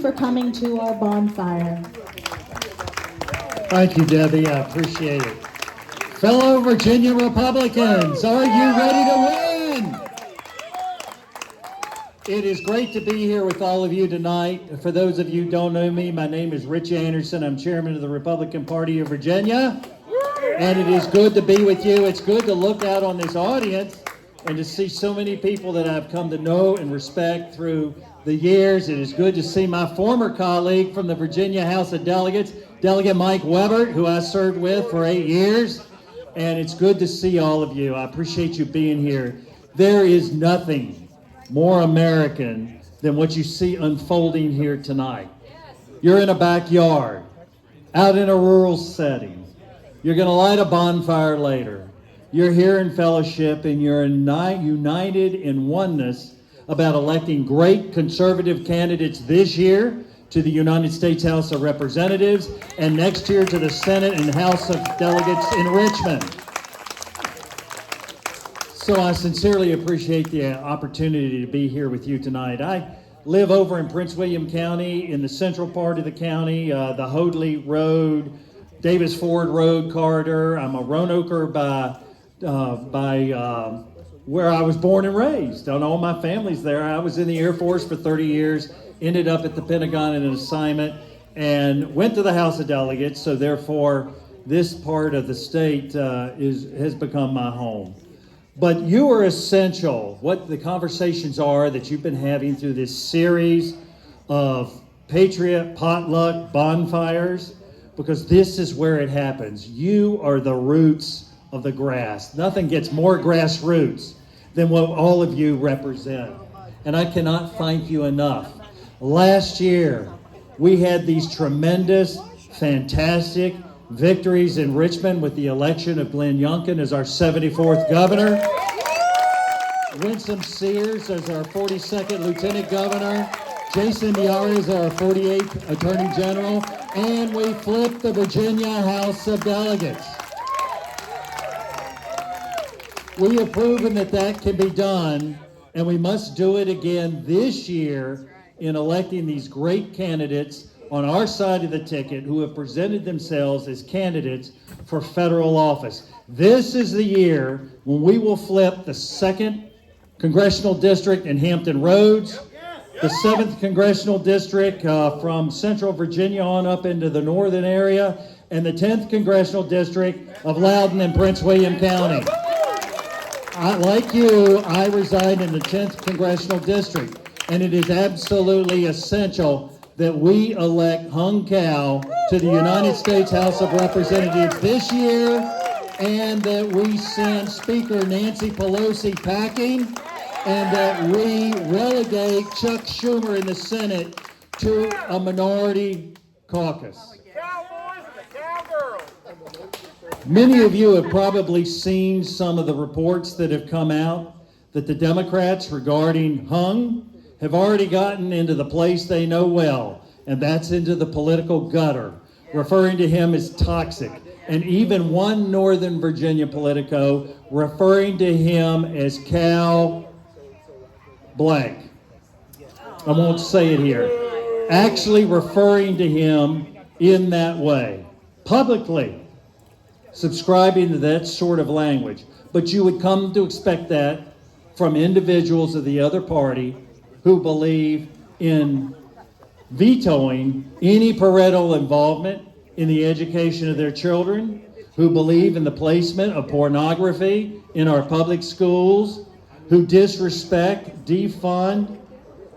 for coming to our bonfire. Thank you, Debbie. I appreciate it. Fellow Virginia Republicans, are you ready to win? It is great to be here with all of you tonight. For those of you who don't know me, my name is Rich Anderson. I'm chairman of the Republican Party of Virginia. And it is good to be with you. It's good to look out on this audience and to see so many people that I've come to know and respect through the years. It is good to see my former colleague from the Virginia House of Delegates, Delegate Mike Webber, who I served with for 8 years. And it's good to see all of you. I appreciate you being here. There is nothing more American than what you see unfolding here tonight. You're in a backyard, out in a rural setting. You're going to light a bonfire later. You're here in fellowship, and you're united in oneness about electing great conservative candidates this year to the United States House of Representatives and next year to the Senate and House of Delegates in Richmond. So I sincerely appreciate the opportunity to be here with you tonight. I live over in Prince William County in the central part of the county, the Hoadley Road, Davis Ford Road corridor. I'm a Roanoker by where I was born and raised. All my family's there. I was in the Air Force for 30 years, ended up at the Pentagon in an assignment, and went to the House of Delegates. So therefore, this part of the state has become my home. But you are essential. What the conversations are that you've been having through this series of Patriot potluck bonfires, because this is where it happens. You are the roots of the grass. Nothing gets more grassroots than what all of you represent. And I cannot thank you enough. Last year, we had these tremendous, fantastic victories in Richmond with the election of Glenn Youngkin as our 74th governor, Winsome Sears as our 42nd lieutenant governor, Jason Miyares as our 48th attorney general, and we flipped the Virginia House of Delegates. We have proven that that can be done, and we must do it again this year in electing these great candidates on our side of the ticket who have presented themselves as candidates for federal office. This is the year when we will flip the 2nd Congressional District in Hampton Roads, the 7th Congressional District from Central Virginia on up into the northern area, and the 10th Congressional District of Loudoun and Prince William County. Like you, I reside in the 10th Congressional District, and it is absolutely essential that we elect Hung Cao to the United States House of Representatives this year, and that we send Speaker Nancy Pelosi packing, and that we relegate Chuck Schumer in the Senate to a minority caucus. Many of you have probably seen some of the reports that have come out that the Democrats regarding Hung have already gotten into the place they know well, and that's into the political gutter, referring to him as toxic. And even one Northern Virginia Politico referring to him as Cal blank. I won't say it here. Actually referring to him in that way, publicly subscribing to that sort of language. But you would come to expect that from individuals of the other party who believe in vetoing any parental involvement in the education of their children, who believe in the placement of pornography in our public schools, who disrespect, defund,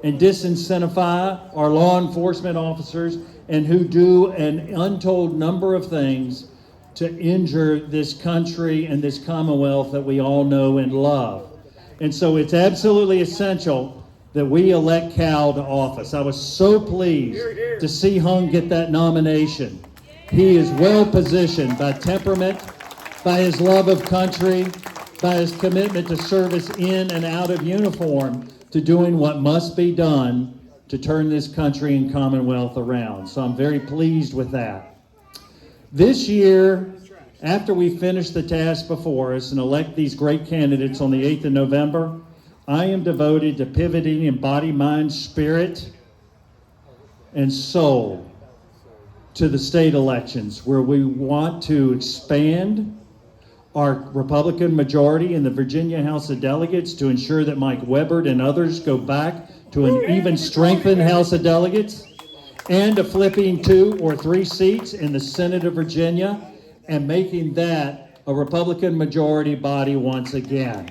and disincentivize our law enforcement officers, and who do an untold number of things to injure this country and this Commonwealth that we all know and love. And so it's absolutely essential that we elect Cal to office. I was so pleased to see Hung get that nomination. He is well positioned by temperament, by his love of country, by his commitment to service in and out of uniform, to doing what must be done to turn this country and Commonwealth around. So I'm very pleased with that. This year, after we finish the task before us and elect these great candidates on the 8th of November, I am devoted to pivoting in body, mind, spirit and soul to the state elections, where we want to expand our Republican majority in the Virginia House of Delegates to ensure that Mike Weber and others go back to an even strengthened House of Delegates, and to flipping 2 or 3 seats in the Senate of Virginia and making that a Republican majority body once again.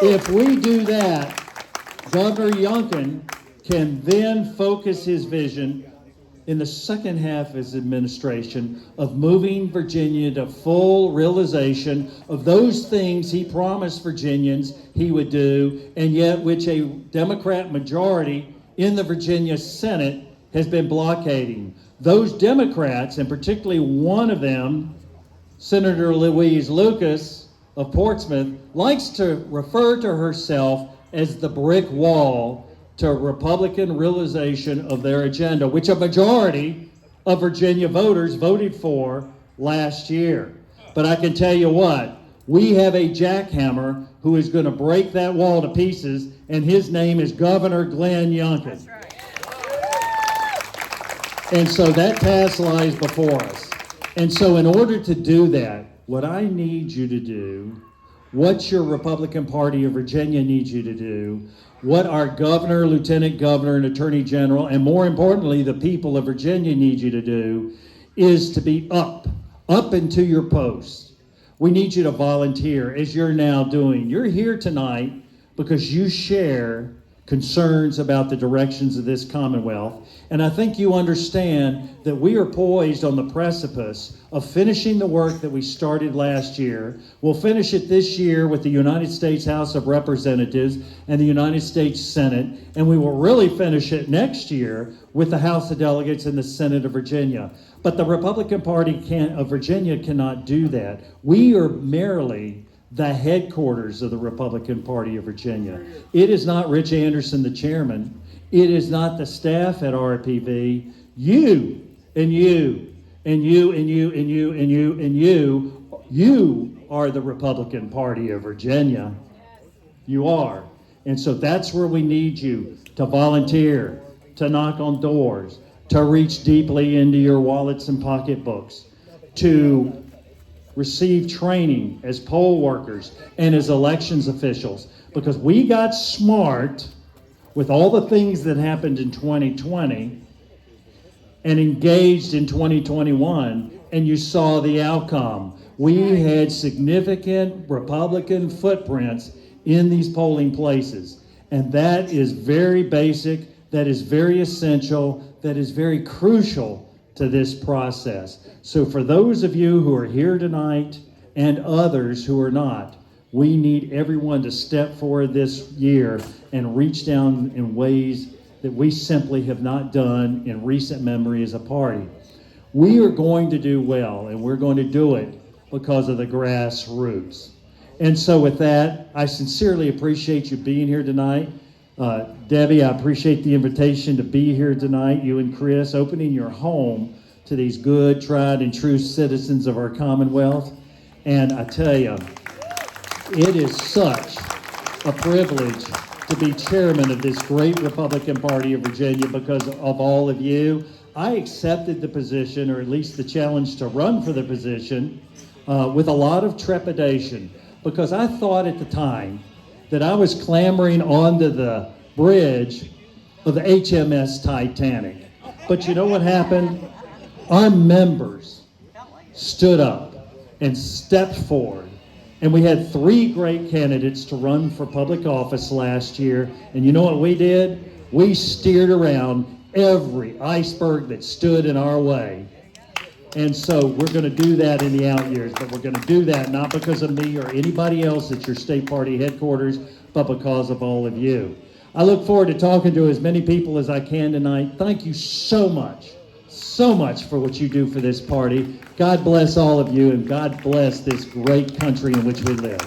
If we do that, Governor Youngkin can then focus his vision in the second half of his administration of moving Virginia to full realization of those things he promised Virginians he would do, and yet which a Democrat majority in the Virginia Senate has been blockading. Those Democrats, and particularly one of them, Senator Louise Lucas of Portsmouth, likes to refer to herself as the brick wall to Republican realization of their agenda, which a majority of Virginia voters voted for last year. But I can tell you what, we have a jackhammer who is going to break that wall to pieces, and his name is Governor Glenn Youngkin. And so that task lies before us. And so in order to do that, what I need you to do, what your Republican Party of Virginia needs you to do, what our governor, lieutenant governor, and attorney general, and more importantly, the people of Virginia need you to do, is to be up into your posts. We need you to volunteer, as you're now doing. You're here tonight because you share concerns about the directions of this Commonwealth. And I think you understand that we are poised on the precipice of finishing the work that we started last year. We'll finish it this year with the United States House of Representatives and the United States Senate, and we will really finish it next year with the House of Delegates and the Senate of Virginia. But the Republican Party of Virginia cannot do that. We are merely the headquarters of the Republican Party of Virginia. It is not Rich Anderson, the chairman. It is not the staff at RPV. You and you and you and you and you and you and you are the Republican Party of Virginia. You are. And so that's where we need you to volunteer, to knock on doors, to reach deeply into your wallets and pocketbooks, to receive training as poll workers and as elections officials, because we got smart with all the things that happened in 2020 and engaged in 2021, and you saw the outcome. We had significant Republican footprints in these polling places, and that is very basic, that is very essential, that is very crucial to this process. So for those of you who are here tonight and others who are not, we need everyone to step forward this year and reach down in ways that we simply have not done in recent memory as a party. We are going to do well, and we're going to do it because of the grassroots. And so with that, I sincerely appreciate you being here tonight. Debbie, I appreciate the invitation to be here tonight, you and Chris, opening your home to these good, tried, and true citizens of our Commonwealth. And I tell you, it is such a privilege to be chairman of this great Republican Party of Virginia because of all of you. I accepted the position, or at least the challenge to run for the position, with a lot of trepidation, because I thought at the time that I was clambering onto the bridge of the HMS Titanic. But you know what happened? Our members stood up and stepped forward. And we had 3 great candidates to run for public office last year. And you know what we did? We steered around every iceberg that stood in our way. And so we're going to do that in the out years, but we're going to do that not because of me or anybody else at your state party headquarters, but because of all of you. I look forward to talking to as many people as I can tonight. Thank you so much for what you do for this party. God bless all of you, and God bless this great country in which we live.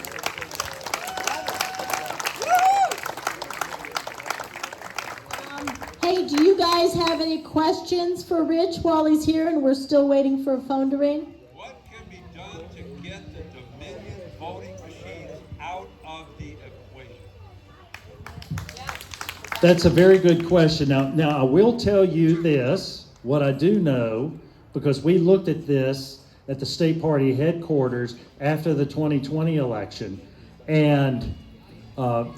Hey, do you guys have any questions for Rich while he's here and we're still waiting for a phone to ring? What can be done to get the Dominion voting machines out of the equation? That's a very good question. Now I will tell you this, what I do know, because we looked at this at the state party headquarters after the 2020 election, and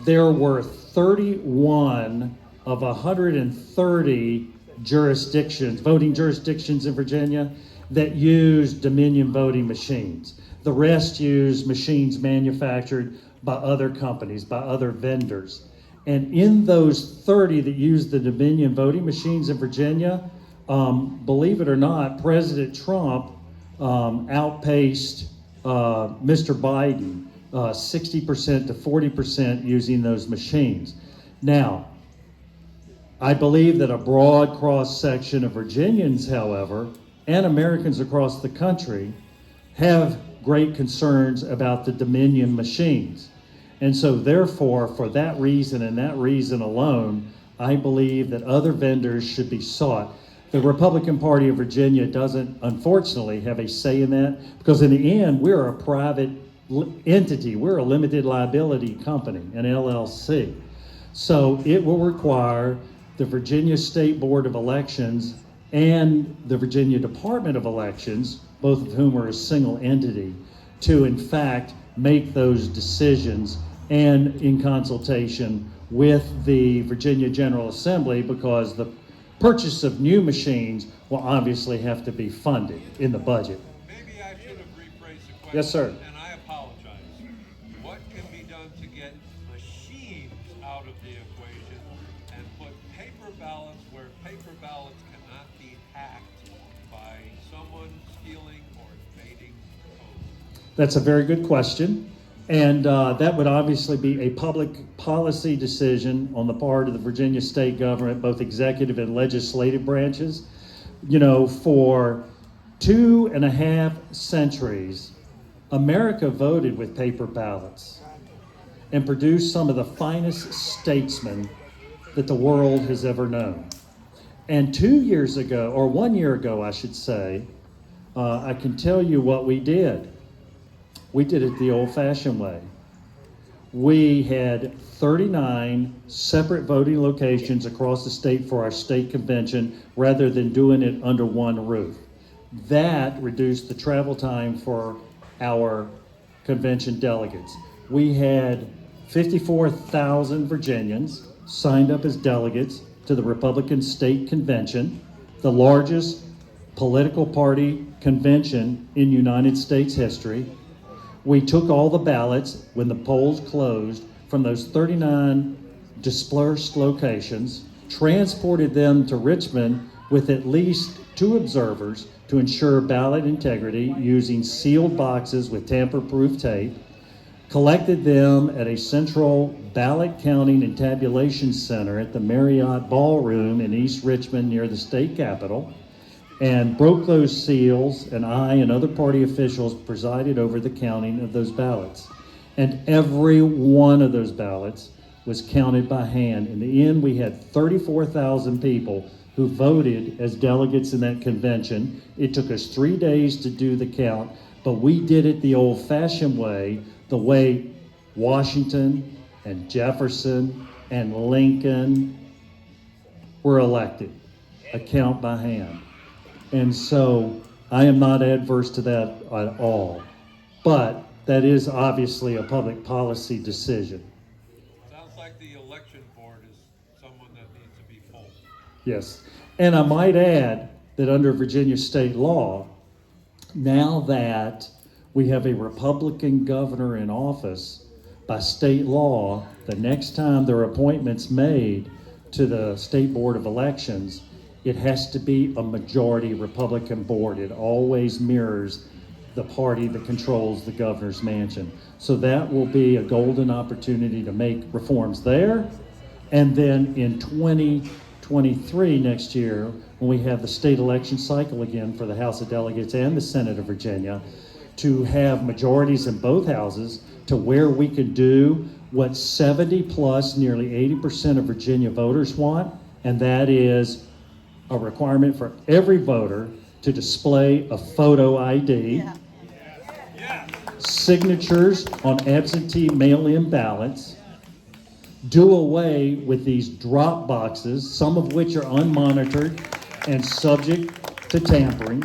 there were 31 of 130 jurisdictions, voting jurisdictions in Virginia, that used Dominion voting machines. The rest used machines manufactured by other companies, by other vendors. And in those 30 that used the Dominion voting machines in Virginia, believe it or not, President Trump outpaced Mr. Biden 60% to 40% using those machines. Now, I believe that a broad cross-section of Virginians, however, and Americans across the country have great concerns about the Dominion machines. And so therefore, for that reason and that reason alone, I believe that other vendors should be sought. The Republican Party of Virginia doesn't, unfortunately, have a say in that, because in the end, we're a private entity. We're a limited liability company, an LLC. So it will require the Virginia State Board of Elections and the Virginia Department of Elections, both of whom are a single entity, to in fact make those decisions, and in consultation with the Virginia General Assembly, because the purchase of new machines will obviously have to be funded in the budget. Maybe I should have rephrased the question. Yes, sir. And I apologize. What can be done to get machines out of the equation and put paper ballots where paper ballots cannot be hacked by someone stealing or evading code? That's a very good question. And that would obviously be a public policy decision on the part of the Virginia state government, both executive and legislative branches. You know, for 2.5 centuries, America voted with paper ballots and produced some of the finest statesmen that the world has ever known. And 2 years ago, or 1 year ago, I should say, I can tell you what we did. We did it the old-fashioned way. We had 39 separate voting locations across the state for our state convention, rather than doing it under one roof. That reduced the travel time for our convention delegates. We had 54,000 Virginians signed up as delegates to the Republican State Convention, the largest political party convention in United States history. We took all the ballots when the polls closed from those 39 dispersed locations, transported them to Richmond with at least 2 observers to ensure ballot integrity using sealed boxes with tamper-proof tape, collected them at a central ballot counting and tabulation center at the Marriott Ballroom in East Richmond near the state capitol, and broke those seals, and I and other party officials presided over the counting of those ballots. And every one of those ballots was counted by hand. In the end, we had 34,000 people who voted as delegates in that convention. It took us 3 days to do the count, but we did it the old-fashioned way, the way Washington and Jefferson and Lincoln were elected, a count by hand. And so I am not adverse to that at all. But that is obviously a public policy decision. Sounds like the election board is someone that needs to be full. Yes. And I might add that under Virginia state law, now that we have a Republican governor in office, by state law, the next time there are appointments made to the State Board of Elections, it has to be a majority Republican board. It always mirrors the party that controls the governor's mansion. So that will be a golden opportunity to make reforms there. And then in 2023, next year, when we have the state election cycle again for the House of Delegates and the Senate of Virginia, to have majorities in both houses to where we could do what 70 plus, nearly 80% of Virginia voters want, and that is a requirement for every voter to display a photo ID, signatures on absentee mail-in ballots, do away with these drop boxes, some of which are unmonitored and subject to tampering,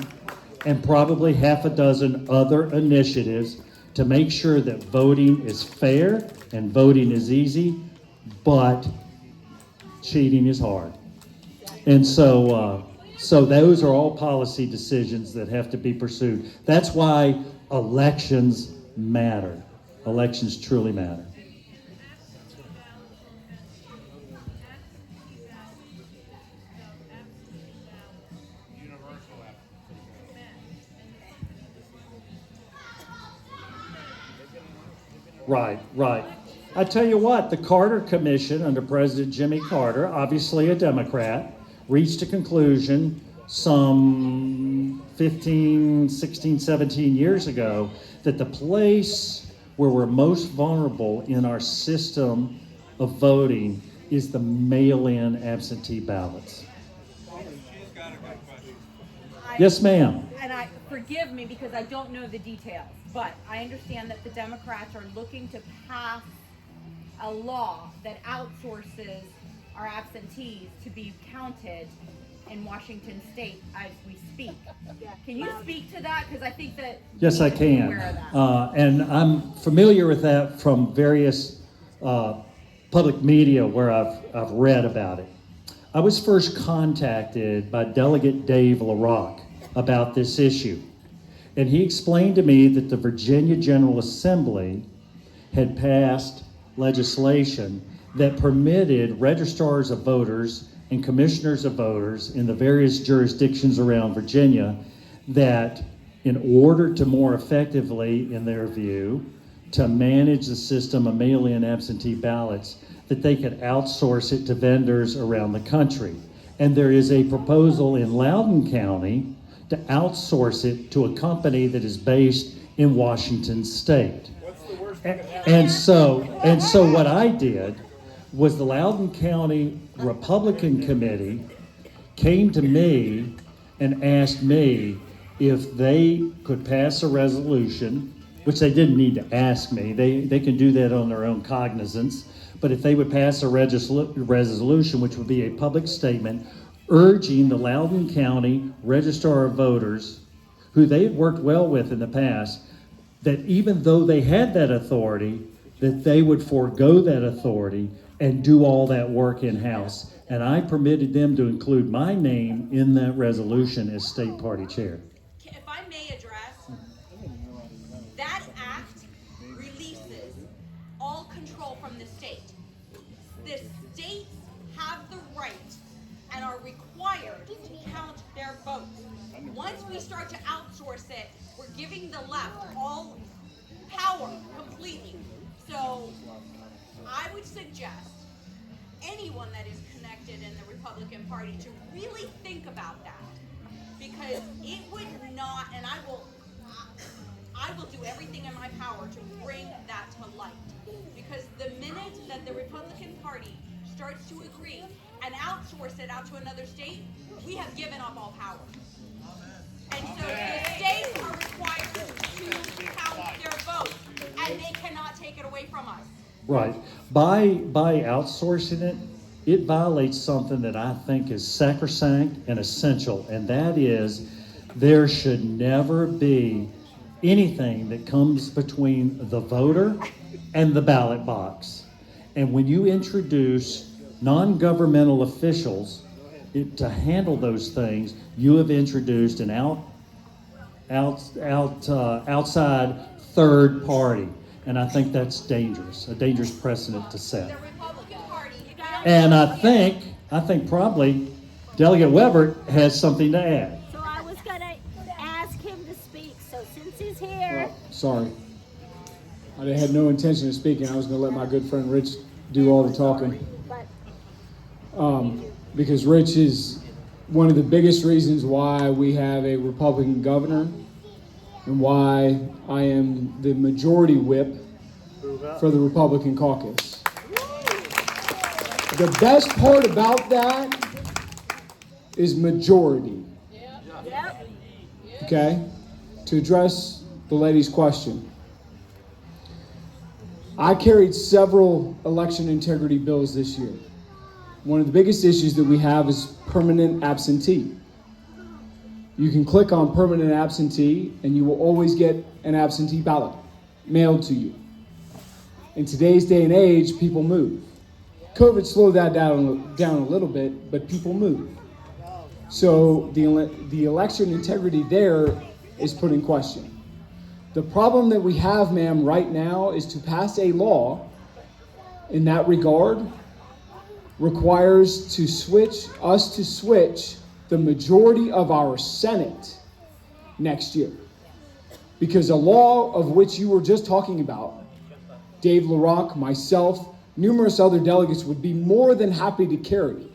and probably half a dozen other initiatives to make sure that voting is fair and voting is easy, but cheating is hard. And so those are all policy decisions that have to be pursued. That's why elections matter. Elections truly matter. Right, right. I tell you what, the Carter Commission under President Jimmy Carter, obviously a Democrat, reached a conclusion some 15, 16, 17 years ago that the place where we're most vulnerable in our system of voting is the mail-in absentee ballots. She's got a good question. Yes, ma'am. And forgive me because I don't know the details, but I understand that the Democrats are looking to pass a law that outsources our absentees to be counted in Washington State as we speak. Can you speak to that? Because I think that Yes, we I need to be can. aware of that. And I'm familiar with that from various public media where I've read about it. I was first contacted by Delegate Dave LaRock about this issue. And he explained to me that the Virginia General Assembly had passed legislation that permitted registrars of voters and commissioners of voters in the various jurisdictions around Virginia that in order to more effectively, in their view, to manage the system of mail-in absentee ballots, that they could outsource it to vendors around the country. And there is a proposal in Loudoun County to outsource it to a company that is based in Washington State. And so what I did was the Loudoun County Republican Committee came to me and asked me if they could pass a resolution, which they didn't need to ask me, they can do that on their own cognizance, but if they would pass a resolution, which would be a public statement urging the Loudoun County Registrar of Voters, who they had worked well with in the past, that even though they had that authority, that they would forego that authority and do all that work in-house. And I permitted them to include my name in that resolution as state party chair. If I may address, that act releases all control from the state. The states have the right and are required to count their votes. Once we start to outsource it, we're giving the left all power completely. So I would suggest anyone that is connected in the Republican Party to really think about that, because it would not, and I will do everything in my power to bring that to light, because the minute that the Republican Party starts to agree and outsource it out to another state, we have given up all power. And so the states are required to count their votes, and they cannot take it away from us. Right. By outsourcing it, it violates something that I think is sacrosanct and essential, and that is there should never be anything that comes between the voter and the ballot box. And when you introduce non-governmental officials to handle those things, you have introduced an outside third party. And I think that's dangerous, a dangerous precedent to set. The Republican Party, And I think probably Delegate Weber has something to add. So I was gonna ask him to speak, so since he's here. Sorry. I had no intention of speaking. I was going to let my good friend Rich do all the talking. But Because Rich is one of the biggest reasons why we have a Republican governor and why I am the majority whip for the Republican caucus. The best part about that is majority. yep, Okay? To address the lady's question, I carried several election integrity bills this year. One of the biggest issues that we have is permanent absentee. You can click on permanent absentee and you will always get an absentee ballot mailed to you. In today's day and age, people move. COVID slowed that down a little bit, but people move. So the election integrity there is put in question. The problem that we have, ma'am, right now is to pass a law in that regard requires us to switch the majority of our Senate next year. Because a law of which you were just talking about, Dave LaRocque, myself, numerous other delegates would be more than happy to carry,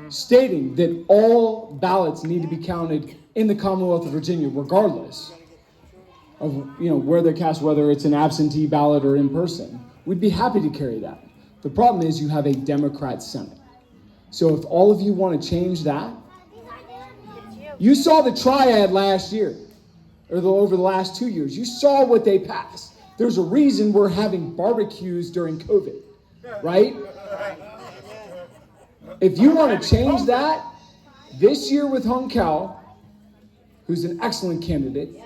stating that all ballots need to be counted in the Commonwealth of Virginia, regardless of where they're cast, whether it's an absentee ballot or in person. We'd be happy to carry that. The problem is you have a Democrat Senate. So if all of you want to change that, you saw the triad last year, or over the last 2 years. You saw what they passed. There's a reason we're having barbecues during COVID, right? If you want to change that, this year with Hung Cao, who's an excellent candidate,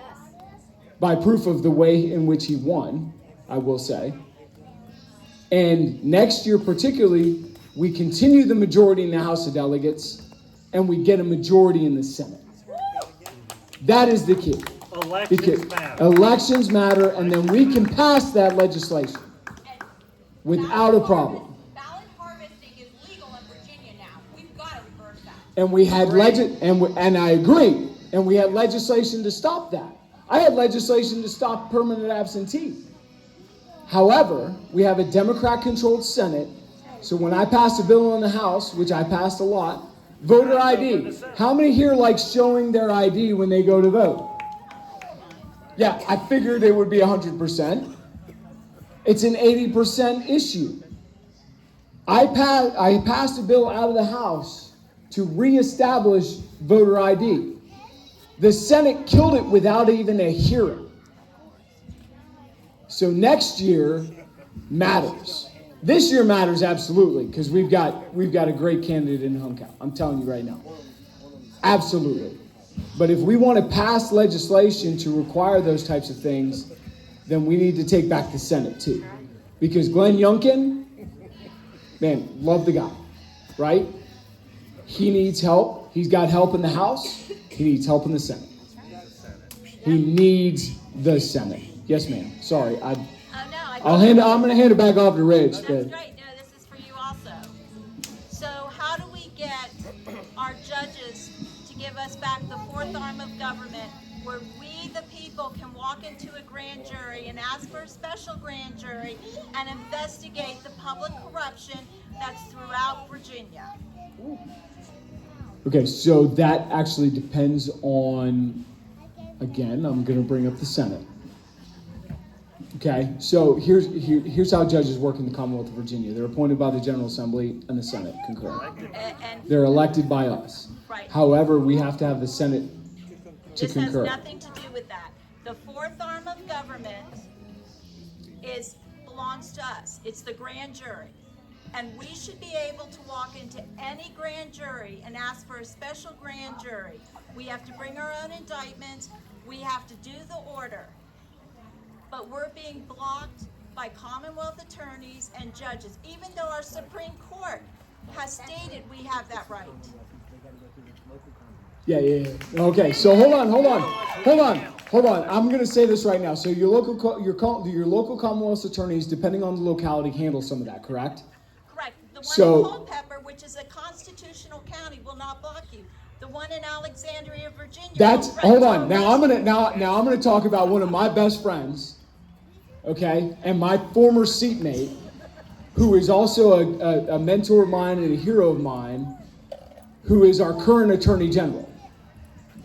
by proof of the way in which he won, I will say, and next year particularly, we continue the majority in the House of Delegates, and we get a majority in the Senate. That is the key. Elections matter, and then we can pass that legislation without a problem. Ballot harvesting is legal in Virginia now. We've got to reverse that. And we had and I agree. And we had legislation to stop that. I had legislation to stop permanent absentee. However, we have a Democrat-controlled Senate. So when I passed a bill in the House, which I passed a lot, voter ID. How many here like showing their ID when they go to vote? Yeah, I figured it would be 100%. It's an 80% issue. I passed a bill out of the House to reestablish voter ID. The Senate killed it without even a hearing. So next year matters. This year matters absolutely, because we've got a great candidate in Hung Cao. I'm telling you right now. Absolutely. But if we want to pass legislation to require those types of things, then we need to take back the Senate too. Because Glenn Youngkin, man, love the guy, right? He needs help. He's got help in the House. He needs help in the Senate. He needs the Senate. Yes, ma'am. Sorry. I'm going to hand it back off to Rich. That's great. No, this is for you also. So how do we get our judges to give us back the fourth arm of government where we, the people, can walk into a grand jury and ask for a special grand jury and investigate the public corruption that's throughout Virginia? Okay, so that actually depends on, again, I'm going to bring up the Senate. Okay, so here's how judges work in the Commonwealth of Virginia. They're appointed by the General Assembly and the Senate concur. They're elected by us. Right. However, we have to have the Senate to This concur. has nothing to do with that. The fourth arm of government belongs to us. It's the grand jury. And we should be able to walk into any grand jury and ask for a special grand jury. We have to bring our own indictments. We have to do the order. But we're being blocked by Commonwealth attorneys and judges, even though our Supreme Court has stated we have that right. Yeah. Okay, so hold on. I'm going to say this right now. So your local Commonwealth attorneys, depending on the locality, handle some of that, correct? Correct. The one So- in Culpeper, which is a constitutional county, will not block you. The one in Alexandria, Virginia. Hold on. Now I'm gonna talk about one of my best friends, okay, and my former seatmate, who is also a mentor of mine and a hero of mine, who is our current Attorney General.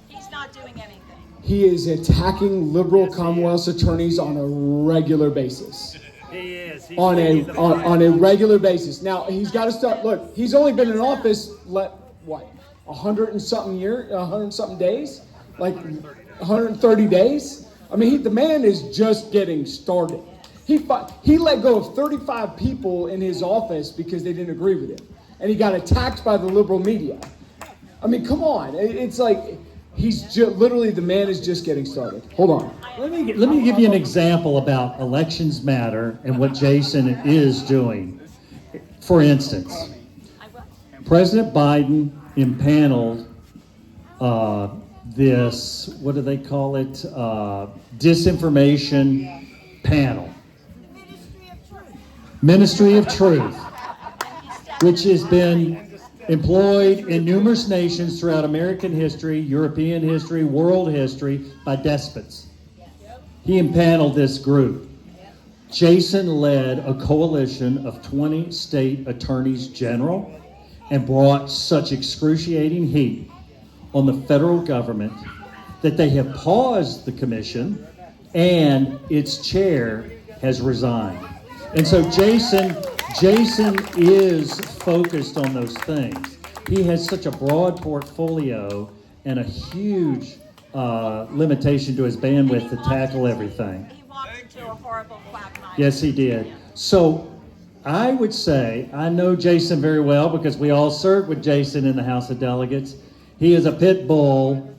He's not doing anything. He is attacking liberal Commonwealth attorneys on a regular basis. He is. On a regular basis. Now he's got to start. Look, he's only been in office 100 and something days, like 130 days. I mean, the man is just getting started. He let go of 35 people in his office because they didn't agree with him. And he got attacked by the liberal media. I mean, come on. It's like literally the man is just getting started. Hold on. Let me give you an example about elections matter and what Jason is doing. For instance, President Biden impaneled this, what do they call it, disinformation panel. Ministry of Truth, which has been employed in numerous nations throughout American history, European history, world history by despots. He impaneled this group. Jason led a coalition of 20 state attorneys general and brought such excruciating heat on the federal government that they have paused the commission and its chair has resigned. And so Jason is focused on those things. He has such a broad portfolio and a huge limitation to his bandwidth to tackle everything. He walked into a horrible quagmire. Yes, he did. So I would say, I know Jason very well because we all served with Jason in the House of Delegates. He is a pit bull.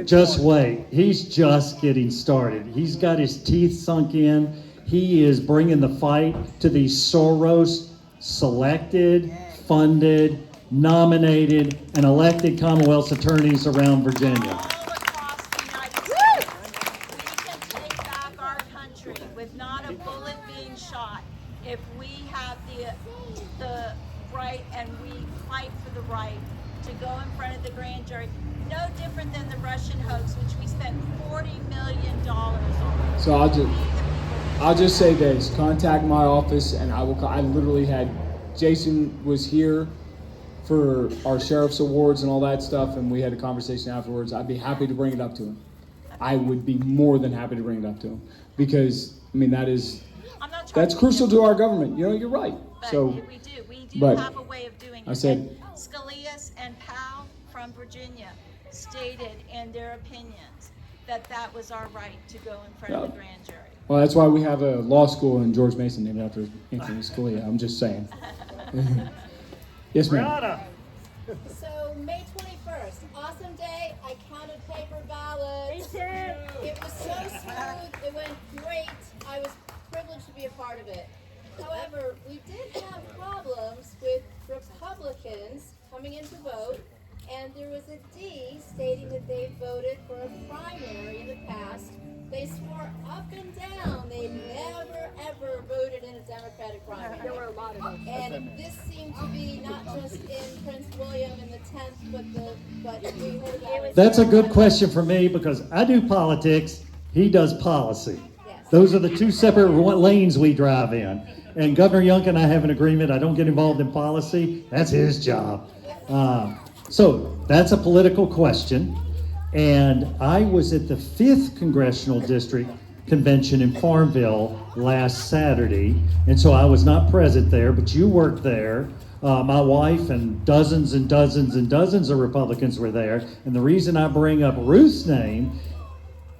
Just wait. He's just getting started. He's got his teeth sunk in. He is bringing the fight to these Soros selected, funded, nominated, and elected Commonwealth's attorneys around Virginia. All across the United States, we can take back our country with not a bullet being shot if we have the right and we fight for the right to go in front of the grand jury. No different than the Russian hoax, which we spent $40 million on. So I'll just say this: contact my office, and I will. I literally had Jason was here for our sheriff's awards and all that stuff, and we had a conversation afterwards. I'd be happy to bring it up to him. I would be more than happy to bring it up to him because I mean that's crucial to our government. You know, you're right. But so we do have a way of doing it. I said and Scalia's and Powell from Virginia stated in their opinions that was our right to go in front of the grand jury. Well, that's why we have a law school in George Mason named after Anthony Scalia. I'm just saying. Yes, ma'am. So May 21st, awesome day. I counted paper ballots. It was so smooth. It went great. I was privileged to be a part of it. However, we did have problems with Republicans coming in to vote, and there was a D stating that they voted for a primary in the past. They swore up and down they never ever voted in a Democratic primary. There were a lot of them. And this seemed to be not just in Prince William in the 10th, but we heard about it. That's a good question for me because I do politics, he does policy. Yes. Those are the two separate lanes we drive in. And Governor Youngkin and I have an agreement. I don't get involved in policy. That's his job. So that's a political question. And I was at the 5th Congressional District Convention in Farmville last Saturday. And so I was not present there, but you worked there. My wife and dozens and dozens and dozens of Republicans were there. And the reason I bring up Ruth's name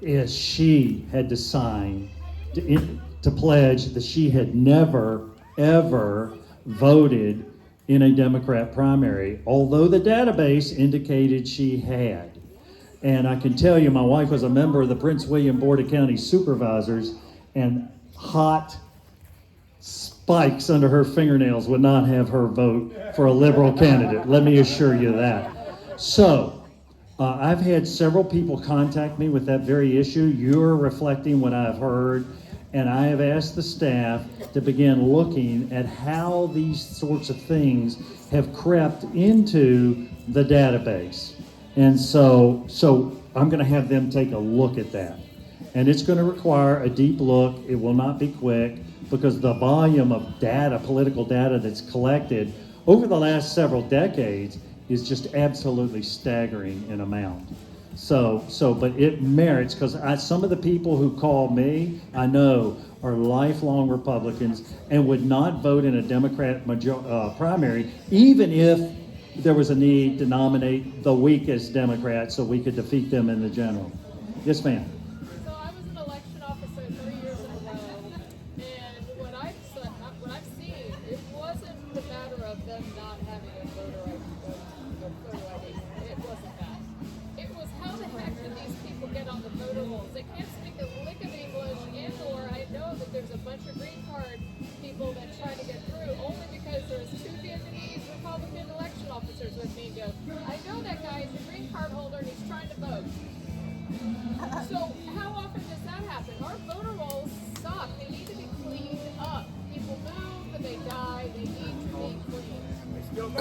is she had to sign to pledge that she had never, ever voted in a Democrat primary, although the database indicated she had. And I can tell you, my wife was a member of the Prince William Board of County Supervisors, and hot spikes under her fingernails would not have her vote for a liberal candidate. Let me assure you that. So, I've had several people contact me with that very issue. You're reflecting what I've heard, and I have asked the staff to begin looking at how these sorts of things have crept into the database. And so I'm going to have them take a look at that. And it's going to require a deep look. It will not be quick because the volume of data, political data that's collected over the last several decades is just absolutely staggering in amount. But it merits, because some of the people who call me, I know, are lifelong Republicans and would not vote in a Democrat primary, even if there was a need to nominate the weakest Democrat so we could defeat them in the general. Yes, ma'am. So I was an election officer 3 years in a row,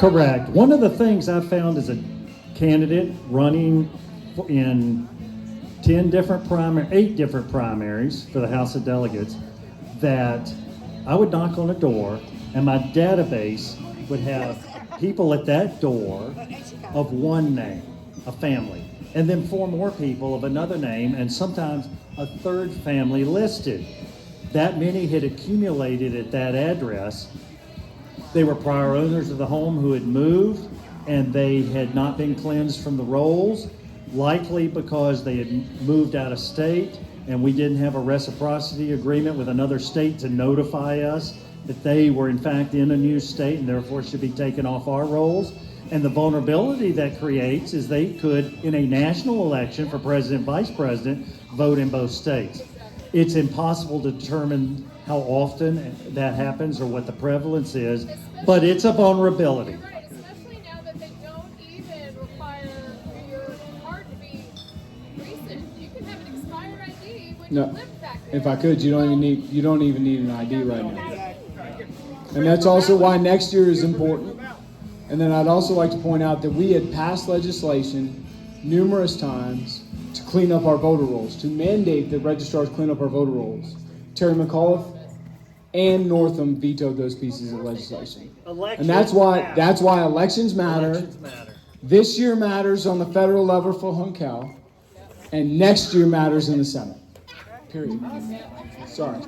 Correct. One of the things I found as a candidate running in 8 different primaries for the House of Delegates, that I would knock on a door and my database would have people at that door of one name, a family, and then 4 more people of another name, and sometimes a third family listed. That many had accumulated at that address. They were prior owners of the home who had moved, and they had not been cleansed from the rolls, likely because they had moved out of state, and we didn't have a reciprocity agreement with another state to notify us that they were in fact in a new state and therefore should be taken off our rolls. And the vulnerability that creates is they could, in a national election for president, vice president, vote in both states. It's impossible to determine how often that happens or what the prevalence is, but it's a vulnerability. You're right, especially now that they don't even require your card to be recent. You can have an expired ID when you No, live back there. if I could, you don't even need an ID right now. And that's also why next year is important. And then I'd also like to point out that we had passed legislation numerous times to clean up our voter rolls, to mandate that registrars clean up our voter rolls. Terry McAuliffe and Northam vetoed those pieces of legislation. And that's why elections matter. This year matters on the federal level for Huncal, and next year matters in the Senate. Period. Sorry.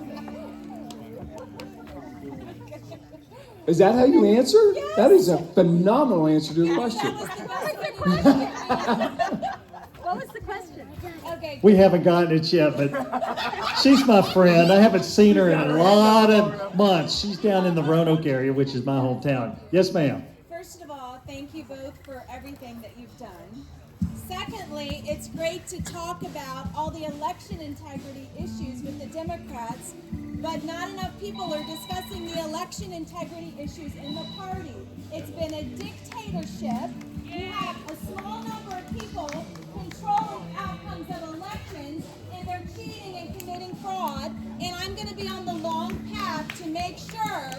Is that how you answer? Yes. That is a phenomenal answer to the question. What was the question? Okay. We haven't gotten it yet, but she's my friend. I haven't seen her in a lot of months. She's down in the Roanoke area, which is my hometown. Yes, ma'am. First of all, thank you both for everything that you've done. Secondly, it's great to talk about all the election integrity issues with the Democrats, but not enough people are discussing the election integrity issues in the party. It's been a dictatorship. You have a small number of people controlling outcomes of elections, and they're cheating and committing fraud. And I'm going to be on the long path to make sure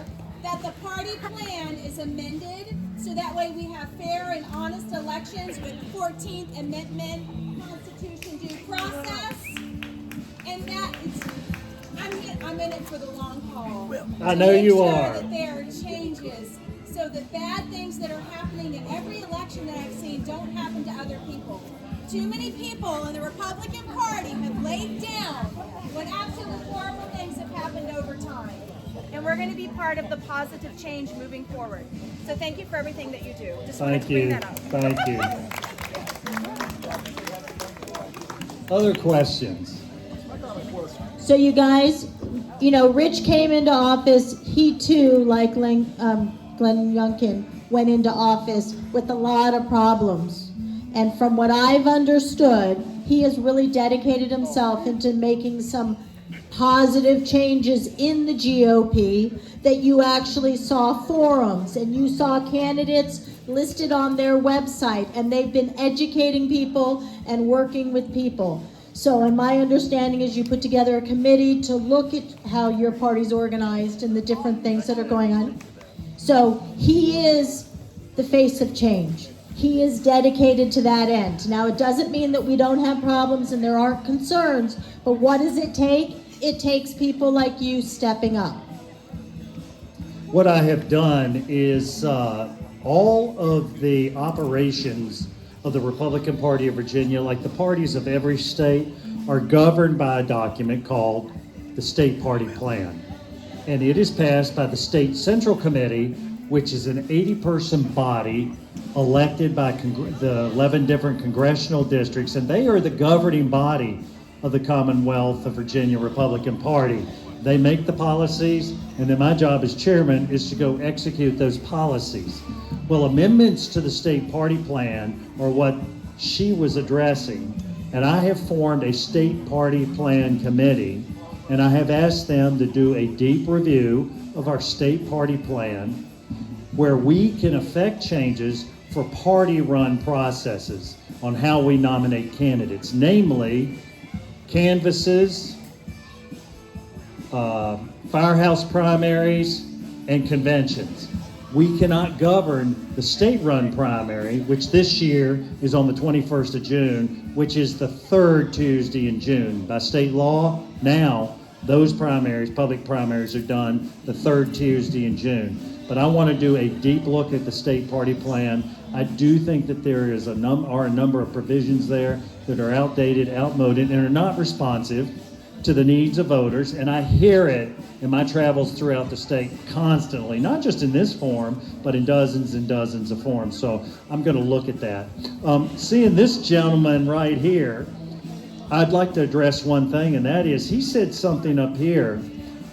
that the party plan is amended so that way we have fair and honest elections with the 14th Amendment Constitution due process. And that is, I'm in it for the long haul. I know you are. To make sure that there are changes so that bad things that are happening in every election that I've seen don't happen to other people. Too many people in the Republican Party have laid down when absolutely horrible things have happened over time. And we're going to be part of the positive change moving forward. So thank you for everything that you do. Just wanted to bring that up. Thank you. Other questions? So you guys, you know, Rich came into office, he too, like Glenn Youngkin, went into office with a lot of problems. And from what I've understood, he has really dedicated himself into making some positive changes in the GOP, that you actually saw forums and you saw candidates listed on their website, and they've been educating people and working with people. So, and my understanding is you put together a committee to look at how your party's organized and the different things that are going on. So he is the face of change. He is dedicated to that end. Now, it doesn't mean that we don't have problems and there aren't concerns, but what does it take? It takes people like you stepping up. What I have done is all of the operations of the Republican Party of Virginia, like the parties of every state, are governed by a document called the State Party Plan. And it is passed by the State Central Committee, which is an 80-person body elected by the 11 different congressional districts, and they are the governing body of the Commonwealth of Virginia Republican Party. They make the policies, and then my job as chairman is to go execute those policies. Well, amendments to the state party plan are what she was addressing, and I have formed a state party plan committee, and I have asked them to do a deep review of our state party plan where we can affect changes for party-run processes on how we nominate candidates, namely canvasses, firehouse primaries, and conventions. we cannot govern the state-run primary, which this year is on the 21st of June, which is the third Tuesday in June. By state law, now, those primaries, public primaries, are done the third Tuesday in June. But I want to do a deep look at the state party plan. I do think that there is a number of provisions there that are outdated, outmoded, and are not responsive to the needs of voters, and I hear it in my travels throughout the state constantly, not just in this forum, but in dozens and dozens of forums. So I'm going to look at that. Seeing this gentleman right here, I'd like to address one thing, and that is he said something up here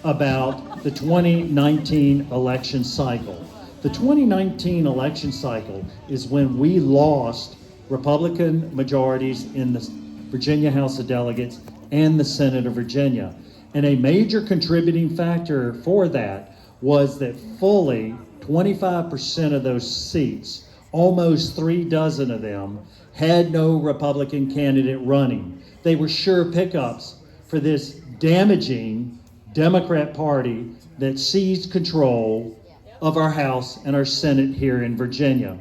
about the 2019 election cycle. The 2019 election cycle is when we lost Republican majorities in the Virginia House of Delegates and the Senate of Virginia. And a major contributing factor for that was that fully 25% of those seats, almost 36 of them, had no Republican candidate running. They were sure pickups for this damaging Democrat Party that seized control of our House and our Senate here in Virginia.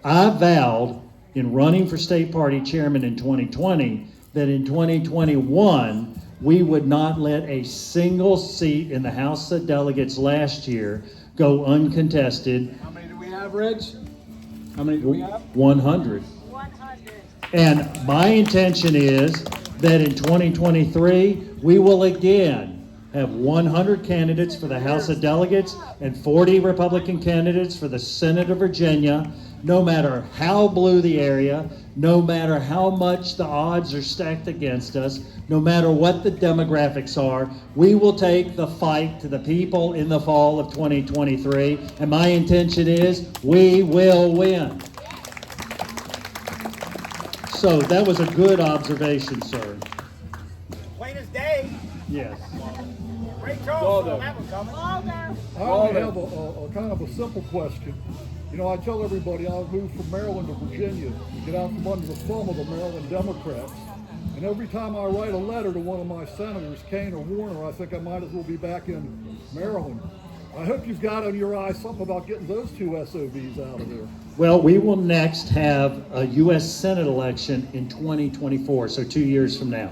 I vowed in running for state party chairman in 2020 that in 2021, we would not let a single seat in the House of Delegates last year go uncontested. How many do we have, Reg? How many do we have? 100. 100. And my intention is that in 2023, we will again have 100 candidates for the House of Delegates and 40 Republican candidates for the Senate of Virginia, no matter how blue the area, no matter how much the odds are stacked against us, no matter what the demographics are, we will take the fight to the people in the fall of 2023, and my intention is we will win. So that was a good observation, sir. Plain as day. Yes. Ray Charles, that was coming. I have a kind of a simple question. You know, I tell everybody I moved from Maryland to Virginia to get out from under the thumb of the Maryland Democrats. And every time I write a letter to one of my senators, Kane or Warner, I think I might as well be back in Maryland. I hope you've got on your eye something about getting those two SOBs out of there. Well, we will next have a U.S. Senate election in 2024, so 2 years from now.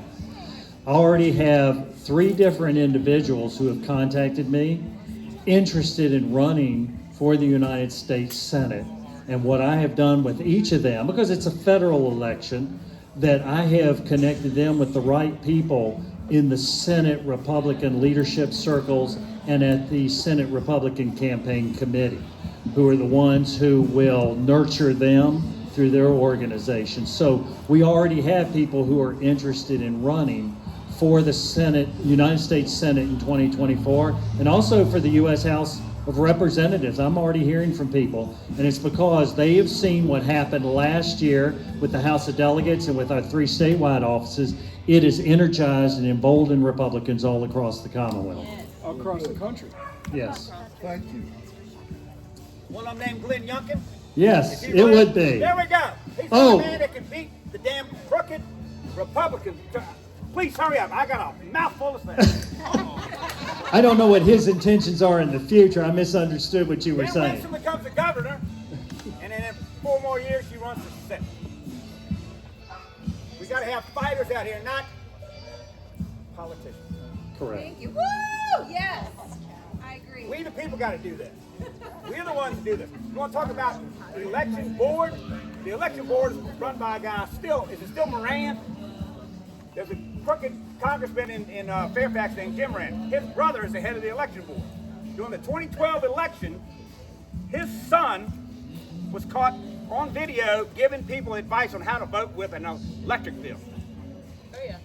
I already have 3 different individuals who have contacted me interested in running for the United States Senate. And what I have done with each of them, because it's a federal election, that I have connected them with the right people in the Senate Republican leadership circles and at the Senate Republican Campaign Committee, who are the ones who will nurture them through their organization. So we already have people who are interested in running for the Senate, United States Senate in 2024, and also for the U.S. House of Representatives. I'm already hearing from people, and it's because they have seen what happened last year with the House of Delegates and with our 3 statewide offices. It has energized and emboldened Republicans all across the Commonwealth. Yes. Across the country. Yes. Thank you. One of them named Glenn Youngkin. Yes, it would be. There we go. He's Oh. the man that can beat the damn crooked Republicans. Please hurry up. I got a mouthful of things. I don't know what his intentions are in the future. I misunderstood what you were Then saying. Winston becomes the governor, and then in 4 more years, she runs for Senate. We got to have fighters out here, not politicians. Correct. Thank you. Woo! Yes, I agree. We the people got to do this. We're the ones that do this. You want to talk about the election board? The election board is run by a guy is it still Moran? There's a crooked congressman in Fairfax named Jim Moran. His brother is the head of the election board. During the 2012 election, his son was caught on video giving people advice on how to vote with an electric bill. Oh yeah.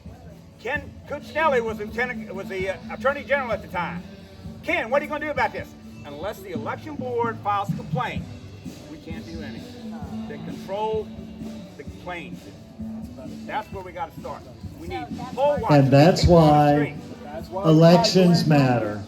Ken Cuccinelli was the attorney general at the time. Ken, what are you going to do about this? Unless the election board files a complaint, we can't do anything. They control the claims. That's where we got to start. We need poll watchers. And that's why elections matter.